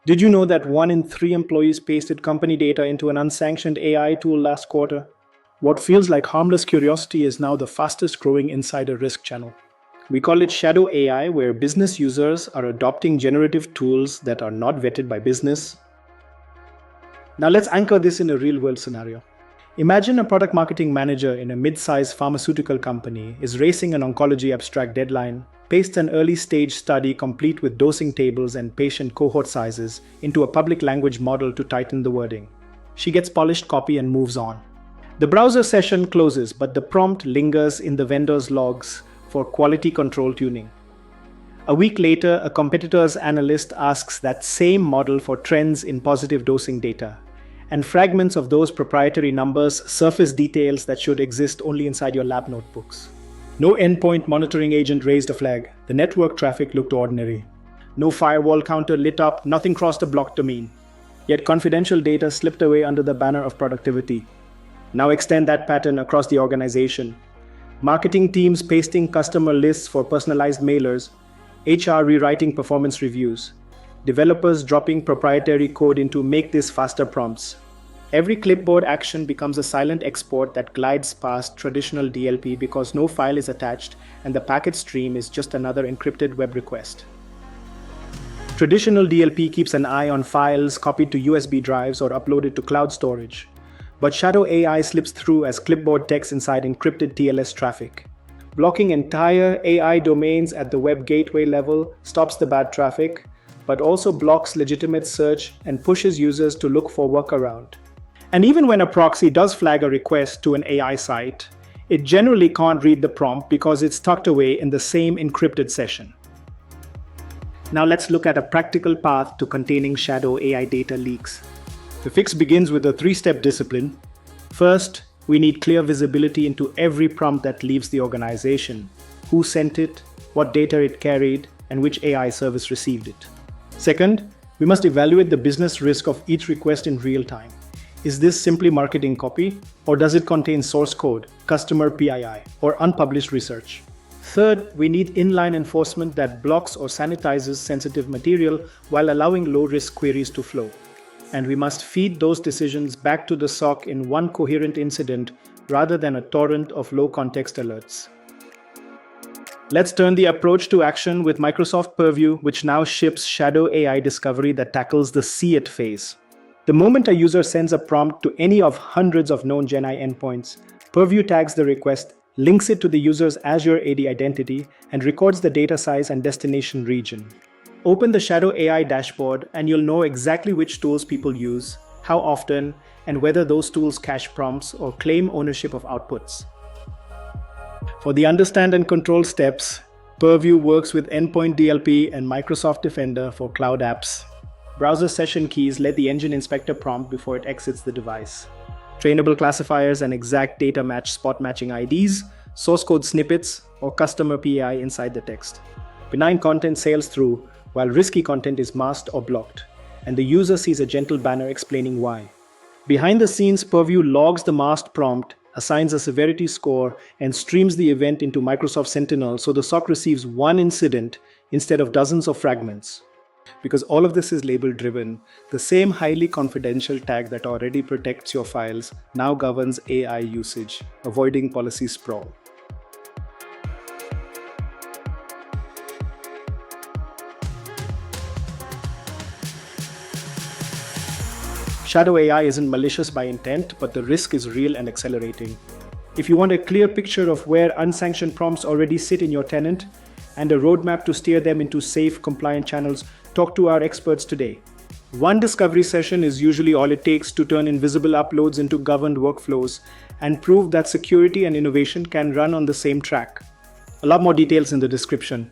Did you know that 1 in 3 employees pasted company data into an unsanctioned AI tool last quarter? What feels like harmless curiosity is now the fastest growing insider risk channel. We call it shadow AI, where business users are adopting generative tools that are not vetted by business. Now let's anchor this in a real-world scenario. Imagine a product marketing manager in a mid-sized pharmaceutical company is racing an oncology abstract deadline, pastes an early-stage study complete with dosing tables and patient cohort sizes into a public language model to tighten the wording. She gets polished copy and moves on. The browser session closes, but the prompt lingers in the vendor's logs for quality control tuning. A week later, a competitor's analyst asks that same model for trends in positive dosing data, and fragments of those proprietary numbers surface details that should exist only inside your lab notebooks. No endpoint monitoring agent raised a flag. The network traffic looked ordinary. No firewall counter lit up, nothing crossed a blocked domain. Yet confidential data slipped away under the banner of productivity. Now extend that pattern across the organization. Marketing teams pasting customer lists for personalized mailers, HR rewriting performance reviews, developers dropping proprietary code into make this faster prompts. Every clipboard action becomes a silent export that glides past traditional DLP because no file is attached and the packet stream is just another encrypted web request. Traditional DLP keeps an eye on files copied to USB drives or uploaded to cloud storage. But shadow AI slips through as clipboard text inside encrypted TLS traffic. Blocking entire AI domains at the web gateway level stops the bad traffic, but also blocks legitimate search and pushes users to look for workaround. And even when a proxy does flag a request to an AI site, it generally can't read the prompt because it's tucked away in the same encrypted session. Now let's look at a practical path to containing shadow AI data leaks. The fix begins with a 3-step discipline. First, we need clear visibility into every prompt that leaves the organization: who sent it, what data it carried, and which AI service received it. Second, we must evaluate the business risk of each request in real time. Is this simply marketing copy, or does it contain source code, customer PII, or unpublished research? Third, we need inline enforcement that blocks or sanitizes sensitive material while allowing low-risk queries to flow. And we must feed those decisions back to the SOC in one coherent incident rather than a torrent of low-context alerts. Let's turn the approach to action with Microsoft Purview, which now ships shadow AI discovery that tackles the see it phase. The moment a user sends a prompt to any of hundreds of known GenAI endpoints, Purview tags the request, links it to the user's Azure AD identity, and records the data size and destination region. Open the Shadow AI dashboard and you'll know exactly which tools people use, how often, and whether those tools cache prompts or claim ownership of outputs. For the understand and control steps, Purview works with Endpoint DLP and Microsoft Defender for cloud apps. Browser session keys let the engine inspect a prompt before it exits the device. Trainable classifiers and exact data match spot matching IDs, source code snippets, or customer PII inside the text. Benign content sails through, while risky content is masked or blocked, and the user sees a gentle banner explaining why. Behind the scenes, Purview logs the masked prompt, assigns a severity score, and streams the event into Microsoft Sentinel so the SOC receives one incident instead of dozens of fragments. Because all of this is label driven, the same highly confidential tag that already protects your files now governs AI usage, avoiding policy sprawl. Shadow AI isn't malicious by intent, but the risk is real and accelerating. If you want a clear picture of where unsanctioned prompts already sit in your tenant and a roadmap to steer them into safe, compliant channels, talk to our experts today. One discovery session is usually all it takes to turn invisible uploads into governed workflows and prove that security and innovation can run on the same track. A lot more details in the description.